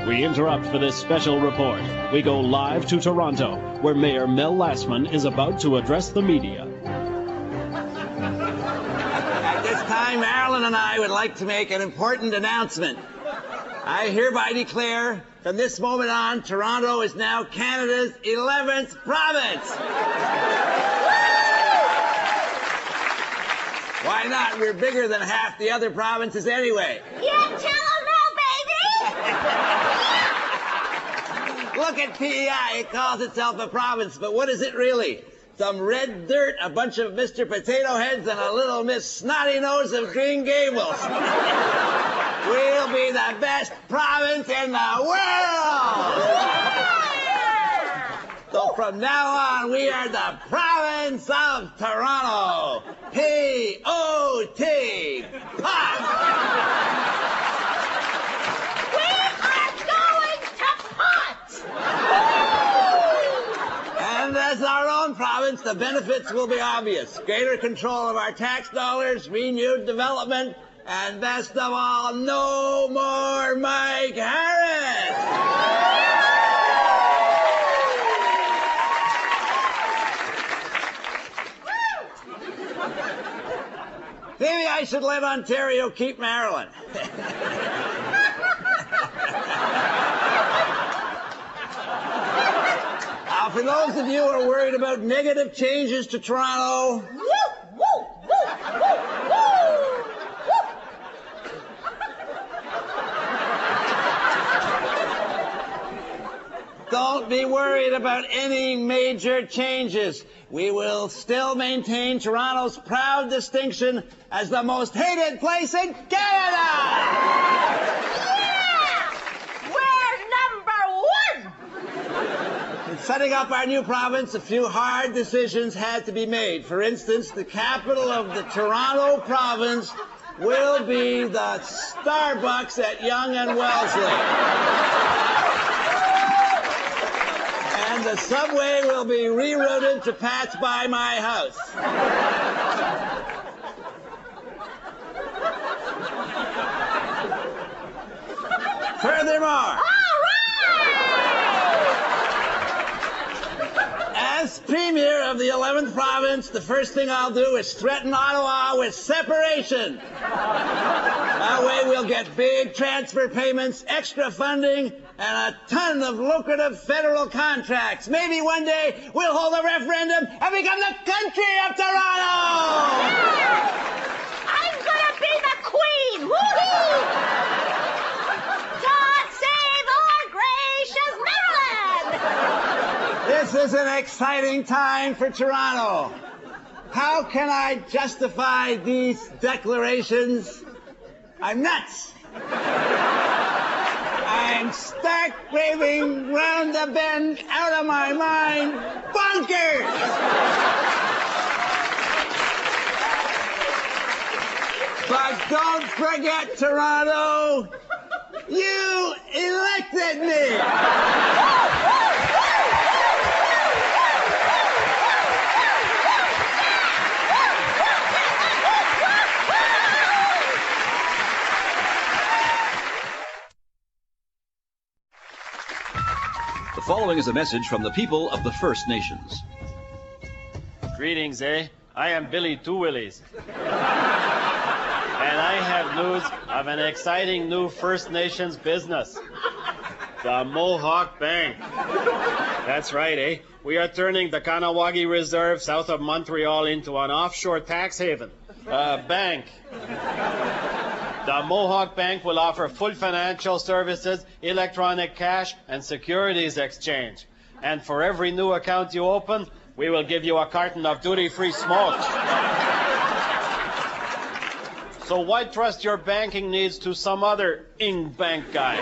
We interrupt for this special report. We go live to Toronto, where Mayor Mel Lastman is about to address the media. At this time, Marilyn and I would like to make an important announcement. I hereby declare, from this moment on, Toronto is now Canada's 11th province. Why not? We're bigger than half the other provinces anyway. Yeah, tell 'em no, baby! Look at PEI. It calls itself a province, but what is it really? Some red dirt, a bunch of Mr. Potato Heads, and a little Miss Snotty Nose of Green Gables. We'll be the best province in the world! So from now on, we are the province of Toronto. P-O-T. Pot! We are going to pot! And as our own province, the benefits will be obvious. Greater control of our tax dollars, renewed development, and best of all, no more Mike Harris! Maybe I should let Ontario keep Maryland. Now, for those of you who are worried about negative changes to Toronto, don't be worried about any major changes. We will still maintain Toronto's proud distinction as the most hated place in Canada! Yeah! We're number 1! In setting up our new province, a few hard decisions had to be made. For instance, the capital of the Toronto province will be the Starbucks at Yonge and Wellesley. And the subway will be rerouted to pass by my house. Furthermore, as Premier of the 11th province, the first thing I'll do is threaten Ottawa with separation. That way we'll get big transfer payments, extra funding, and a ton of lucrative federal contracts. Maybe one day we'll hold a referendum and become the country of Toronto! Yeah! I'm gonna be the queen! Woohoo! God save our gracious Maryland! This is an exciting time for Toronto. How can I justify these declarations? I'm nuts. I'm stark raving round the bend, out of my mind, bonkers! But don't forget, Toronto, you elected me! The following is a message from the people of the First Nations. Greetings, eh? I am Billy Two Willies. And I have news of an exciting new First Nations business. The Mohawk Bank. That's right, eh? We are turning the Kanawagi Reserve south of Montreal into an offshore tax haven. Bank. The Mohawk Bank will offer full financial services, electronic cash, and securities exchange. And for every new account you open, we will give you a carton of duty-free smokes. So why trust your banking needs to some other bank guy?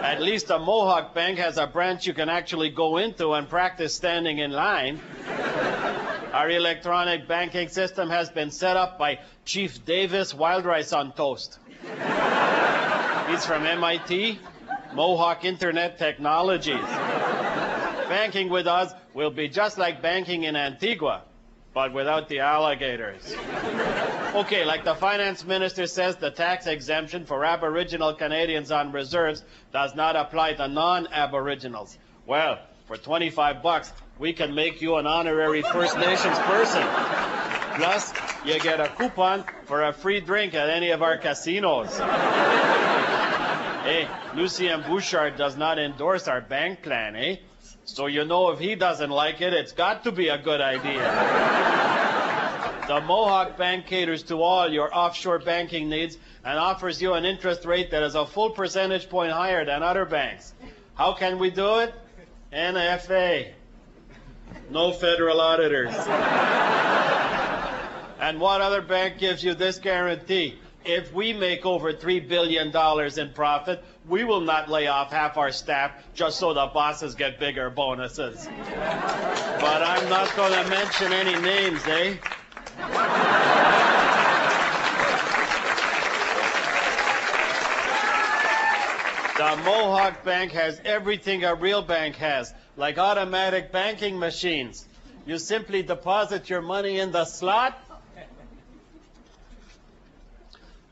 At least a Mohawk Bank has a branch you can actually go into and practice standing in line. Our electronic banking system has been set up by Chief Davis Wild Rice on Toast. He's from MIT, Mohawk Internet Technologies. Banking with us will be just like banking in Antigua. but without the alligators. Okay, like the finance minister says, the tax exemption for Aboriginal Canadians on reserves does not apply to non-Aboriginals. Well, for $25, we can make you an honorary First Nations person. Plus, you get a coupon for a free drink at any of our casinos. Hey, Lucien Bouchard does not endorse our bank plan, eh? So you know if he doesn't like it, it's got to be a good idea. The Mohawk Bank caters to all your offshore banking needs and offers you an interest rate that is a full percentage point higher than other banks. How can we do it? NFA. No federal auditors. And what other bank gives you this guarantee? If we make over $3 billion in profit, we will not lay off half our staff just so the bosses get bigger bonuses. But I'm not going to mention any names, eh? The Mohawk Bank has everything a real bank has, like automatic banking machines. You simply deposit your money in the slot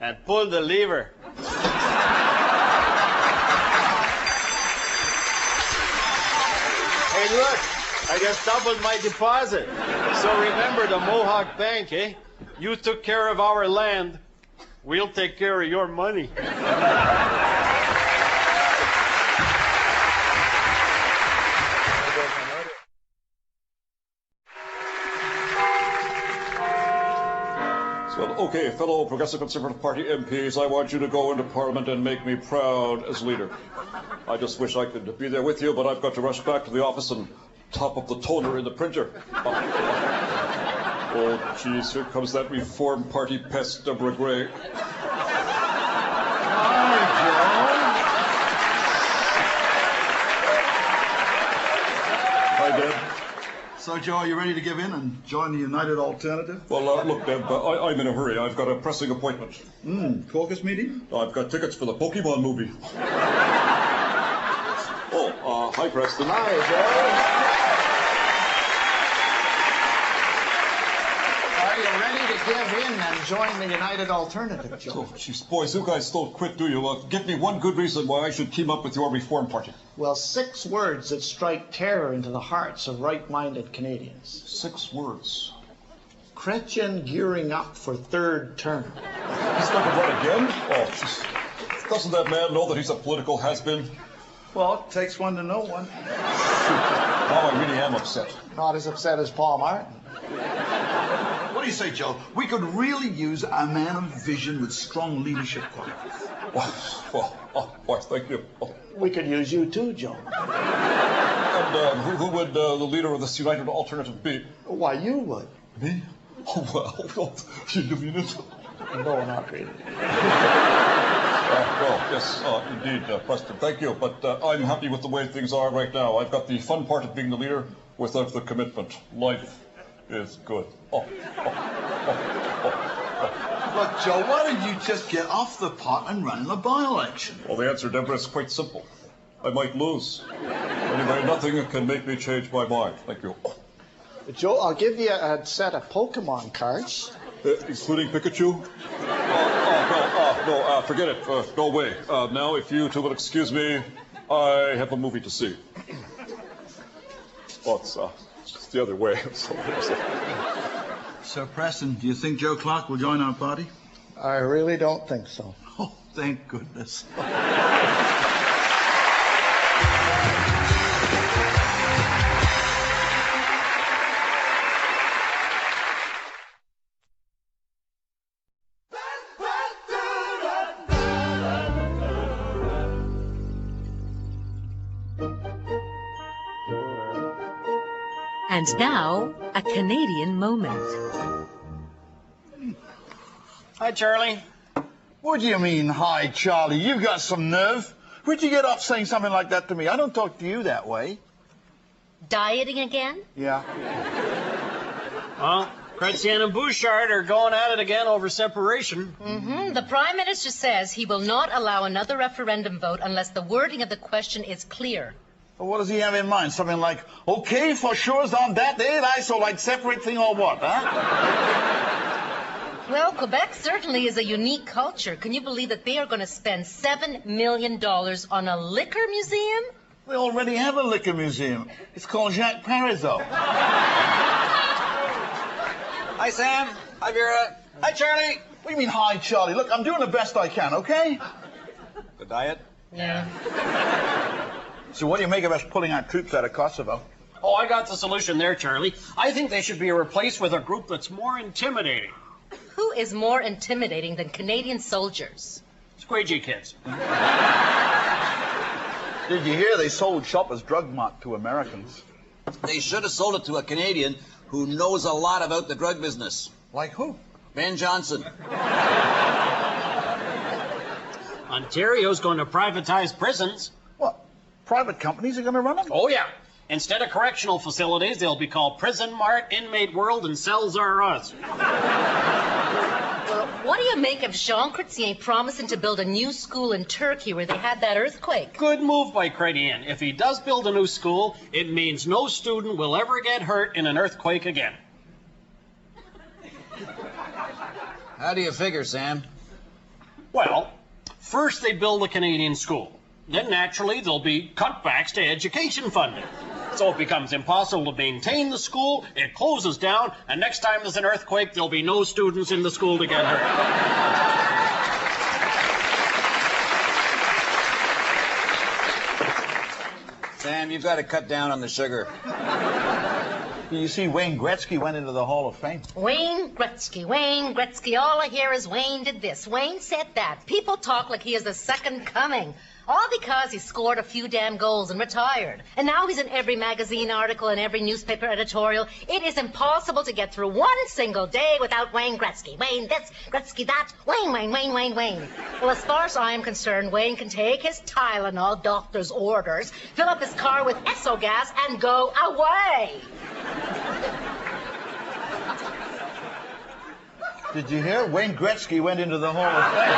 and pull the lever. Hey, look, I just doubled my deposit. So remember the Mohawk Bank, eh? You took care of our land, we'll take care of your money. Well, okay, fellow Progressive Conservative Party MPs, I want you to go into Parliament and make me proud as leader. I just wish I could be there with you, but I've got to rush back to the office and top up the toner in the printer. Oh, jeez, here comes that Reform Party pest, Deborah Gray. Hi, Deb. So, Joe, are you ready to give in and join the United Alternative? Well, look, Deb, I'm in a hurry. I've got a pressing appointment. Caucus meeting? I've got tickets for the Pokemon movie. Hi, Preston. Hi, Joe. Are you ready to give in and join the United Alternative, Joe? Oh, jeez, boys, you guys don't quit, do you? Give me one good reason why I should team up with your Reform Party. Well, 6 words that strike terror into the hearts of right-minded Canadians. 6 words. Chrétien gearing up for 3rd term. He's not going to run again? Oh, jeez. Doesn't that man know that he's a political has-been? Well, it takes one to know one. Now I really am upset. Not as upset as Paul Martin. What do you say, Joe? We could really use a man of vision with strong leadership qualities. Well, thank you. Oh. We could use you too, Joe. And who would the leader of this United Alternative be? Why, you would. Me? Oh, well, you mean it? No, not really. Yes, indeed, Preston, thank you. But I'm happy with the way things are right now. I've got the fun part of being the leader without the commitment. Life is good. Look, Joe, why don't you just get off the pot and run in a by-election? Well, the answer, Deborah, is quite simple. I might lose. Anyway, nothing can make me change my mind. Thank you. Joe, I'll give you a set of Pokemon cards. Including Pikachu? No, forget it. No way. Now, if you two will excuse me, I have a movie to see. Well, it's the other way. So, Preston, do you think Joe Clark will join our party? I really don't think so. Oh, thank goodness. And now, a Canadian moment. Hi, Charlie. What do you mean, hi, Charlie? You've got some nerve. Where'd you get off saying something like that to me? I don't talk to you that way. Dieting again? Yeah. Well, Chrétien and Bouchard are going at it again over separation. Mm-hmm. The Prime Minister says he will not allow another referendum vote unless the wording of the question is clear. Well, what does he have in mind? Something like, okay, for sure, on that date, I so like separate thing or what, huh? Well, Quebec certainly is a unique culture. Can you believe that they are going to spend $7 million on a liquor museum? We already have a liquor museum. It's called Jacques Parizeau. Hi, Sam. Hi, Vera. Hi, Charlie. What do you mean, hi, Charlie? Look, I'm doing the best I can, okay? The diet? Yeah. So what do you make of us pulling our troops out of Kosovo? Oh, I got the solution there, Charlie. I think they should be replaced with a group that's more intimidating. Who is more intimidating than Canadian soldiers? Squeegee kids. Did you hear they sold Shoppers Drug Mart to Americans? They should have sold it to a Canadian who knows a lot about the drug business. Like who? Ben Johnson. Ontario's going to privatize prisons. What? Private companies are going to run them? Oh, yeah. Instead of correctional facilities, they'll be called Prison Mart, Inmate World, and Cells Are Us. Well, what do you make of Jean Chrétien promising to build a new school in Turkey where they had that earthquake? Good move by Chrétien. If he does build a new school, it means no student will ever get hurt in an earthquake again. How do you figure, Sam? Well, first they build a Canadian school. Then naturally there'll be cutbacks to education funding. So it becomes impossible to maintain the school, it closes down, and next time there's an earthquake, there'll be no students in the school to get hurt. Sam, you've got to cut down on the sugar. You see, Wayne Gretzky went into the Hall of Fame. Wayne Gretzky. All I hear is Wayne did this, Wayne said that. People talk like he is the second coming. All because he scored a few damn goals and retired. And now he's in every magazine article and every newspaper editorial. It is impossible to get through one single day without Wayne Gretzky. Wayne this, Gretzky that, Wayne. Well, as far as I am concerned, Wayne can take his Tylenol, doctor's orders, fill up his car with Esso gas, and go away. Did you hear? Wayne Gretzky went into the Hall of Fame.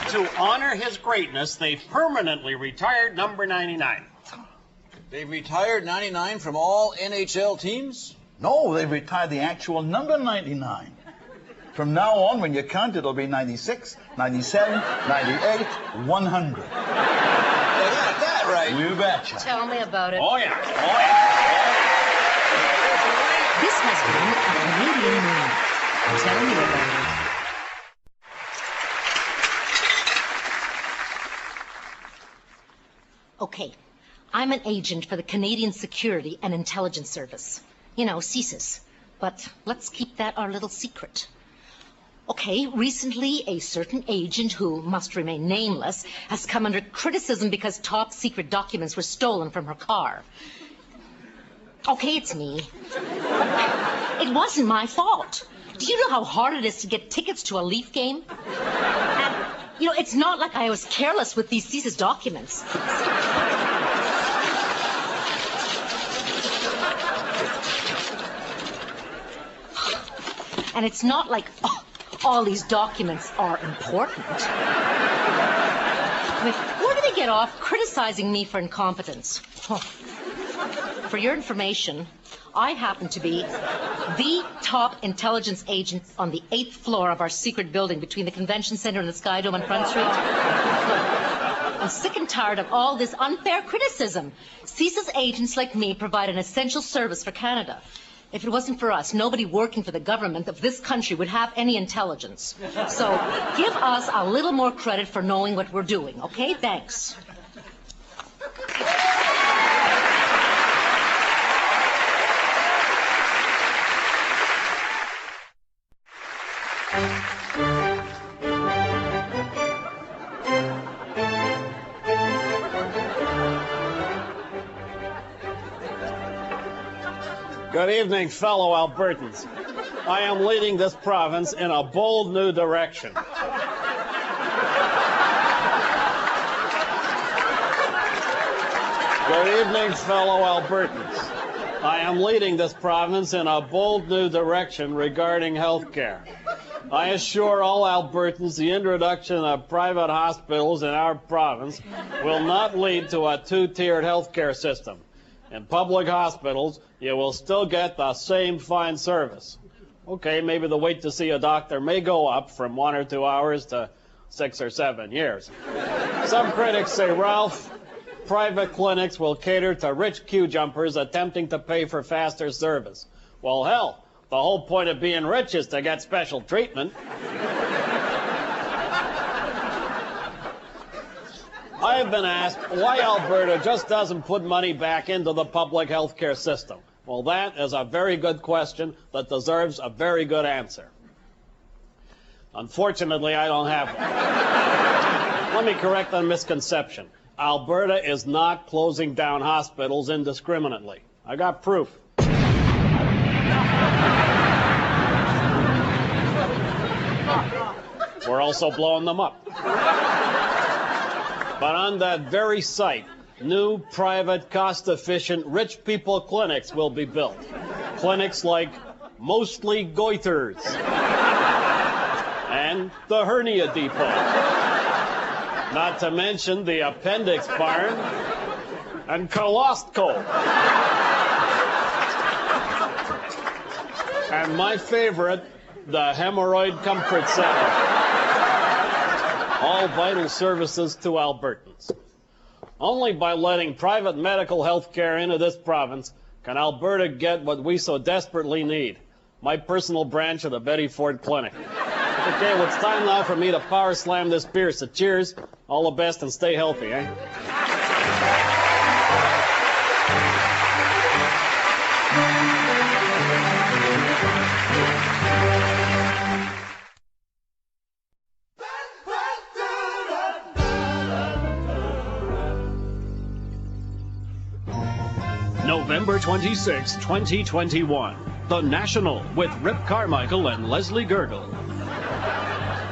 To honor his greatness, they've permanently retired number 99. They've retired 99 from all NHL teams? No, they retired the actual number 99. From now on, when you count, it'll be 96, 97, 98, 100. They got that right. You betcha. Tell me about it. Oh, yeah. This has been a Canadian moment. Tell me about it. Okay, I'm an agent for the Canadian Security and Intelligence Service. You know, CSIS. But let's keep that our little secret. Okay, recently a certain agent who must remain nameless has come under criticism because top secret documents were stolen from her car. Okay, it's me. It wasn't my fault. Do you know how hard it is to get tickets to a Leaf game? And, you know, it's not like I was careless with these CSIS documents. And it's not like all these documents are important. I mean, where do they get off criticizing me for incompetence? For your information, I happen to be the top intelligence agent on the 8th floor of our secret building between the Convention Center and the Sky Dome on Front Street. I'm sick and tired of all this unfair criticism. CSIS agents like me provide an essential service for Canada. If it wasn't for us, nobody working for the government of this country would have any intelligence. So give us a little more credit for knowing what we're doing, okay? Thanks. Good evening, fellow Albertans. I am leading this province in a bold new direction. Good evening, fellow Albertans. I am leading this province in a bold new direction regarding health care. I assure all Albertans the introduction of private hospitals in our province will not lead to a two-tiered healthcare system. In public hospitals, you will still get the same fine service. Okay, maybe the wait to see a doctor may go up from 1 or 2 hours to 6 or 7 years. Some critics say, Ralph, private clinics will cater to rich queue jumpers attempting to pay for faster service. Well, hell, the whole point of being rich is to get special treatment. I have been asked why Alberta just doesn't put money back into the public health care system. Well, that is a very good question that deserves a very good answer. Unfortunately, I don't have one. Let me correct a misconception. Alberta is not closing down hospitals indiscriminately. I got proof. We're also blowing them up. But on that very site, new, private, cost-efficient, rich people clinics will be built. Clinics like Mostly Goiters and the Hernia Depot. Not to mention the Appendix Barn and Colostco. And my favorite, the Hemorrhoid Comfort Center. All vital services to Albertans. Only by letting private medical health care into this province can Alberta get what we so desperately need. My personal branch of the Betty Ford Clinic. Okay, well, it's time now for me to power slam this beer, so cheers. All the best and stay healthy, eh? November 26, 2021. The National with Rip Carmichael and Leslie Gergel.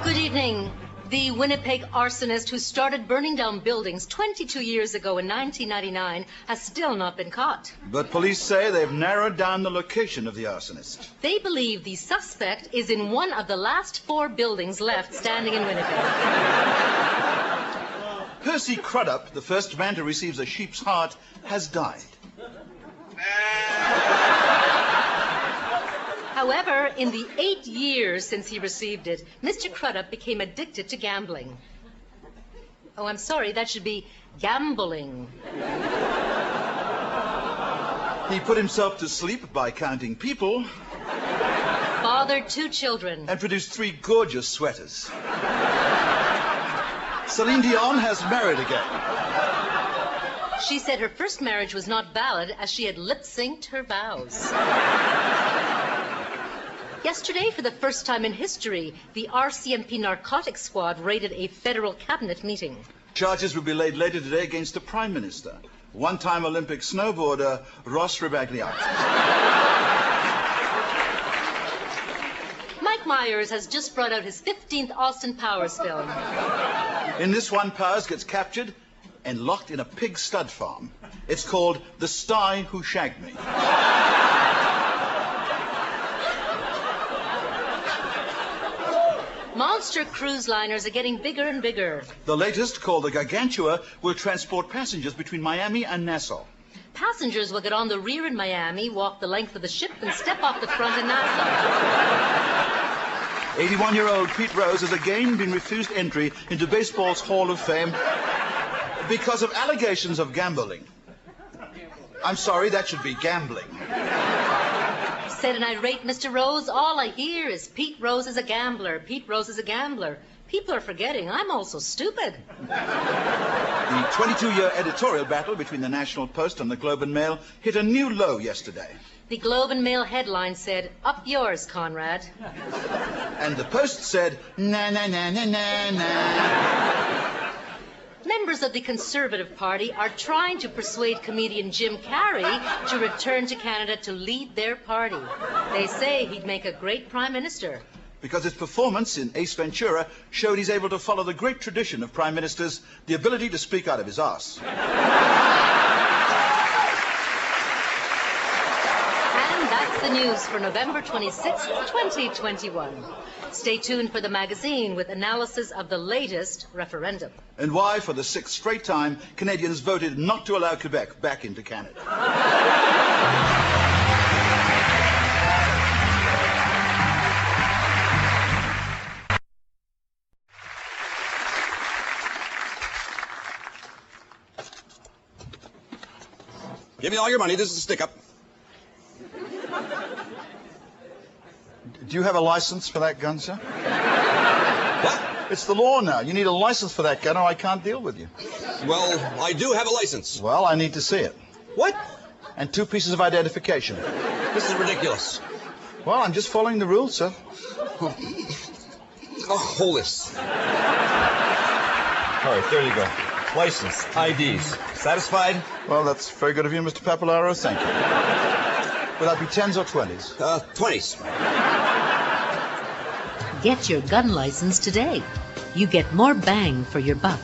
Good evening. The Winnipeg arsonist who started burning down buildings 22 years ago in 1999 has still not been caught. But police say they've narrowed down the location of the arsonist. They believe the suspect is in one of the last 4 buildings left standing in Winnipeg. Percy Crudup, the first man to receive a sheep's heart, has died. However, in the 8 years since he received it, Mr. Crudup became addicted to gambling. Oh, I'm sorry, that should be gambling. He put himself to sleep by counting people. Fathered 2 children. And produced 3 gorgeous sweaters. Celine Dion has married again. She said her first marriage was not valid as she had lip-synced her vows. Yesterday, for the first time in history, the RCMP narcotics squad raided a federal cabinet meeting. Charges will be laid later today against the Prime Minister, one-time Olympic snowboarder Ross Rebagliati. Mike Myers has just brought out his 15th Austin Powers film. In this one, Powers gets captured and locked in a pig stud farm. It's called The Sty Who Shagged Me. Monster cruise liners are getting bigger and bigger. The latest, called the Gargantua, will transport passengers between Miami and Nassau. Passengers will get on the rear in Miami, walk the length of the ship, and step off the front in Nassau. 81-year-old Pete Rose has again been refused entry into baseball's Hall of Fame because of allegations of gambling. I'm sorry, that should be gambling. Said an irate Mr. Rose, all I hear is Pete Rose is a gambler. Pete Rose is a gambler. People are forgetting I'm also stupid. The 22-year editorial battle between the National Post and the Globe and Mail hit a new low yesterday. The Globe and Mail headline said, "Up yours, Conrad." And the Post said, "Na, na, na, na, na, na." Members of the Conservative Party are trying to persuade comedian Jim Carrey to return to Canada to lead their party. They say he'd make a great Prime Minister. Because his performance in Ace Ventura showed he's able to follow the great tradition of Prime Ministers, the ability to speak out of his arse. And that's that's the news for November 26th, 2021. Stay tuned for the magazine with analysis of the latest referendum. And why, for the 6th straight time, Canadians voted not to allow Quebec back into Canada. Give me all your money. This is a stick-up. Do you have a license for that gun, sir? What? It's the law now. You need a license for that gun or I can't deal with you. Well, I do have a license. Well, I need to see it. What? And 2 pieces of identification. This is ridiculous. Well, I'm just following the rules, sir. Oh, hold this. All right, there you go. License, IDs. Satisfied? Well, that's very good of you, Mr. Papalaro. Thank you. Will that be 10s or 20s? 20s. Get your gun license today. You get more bang for your buck.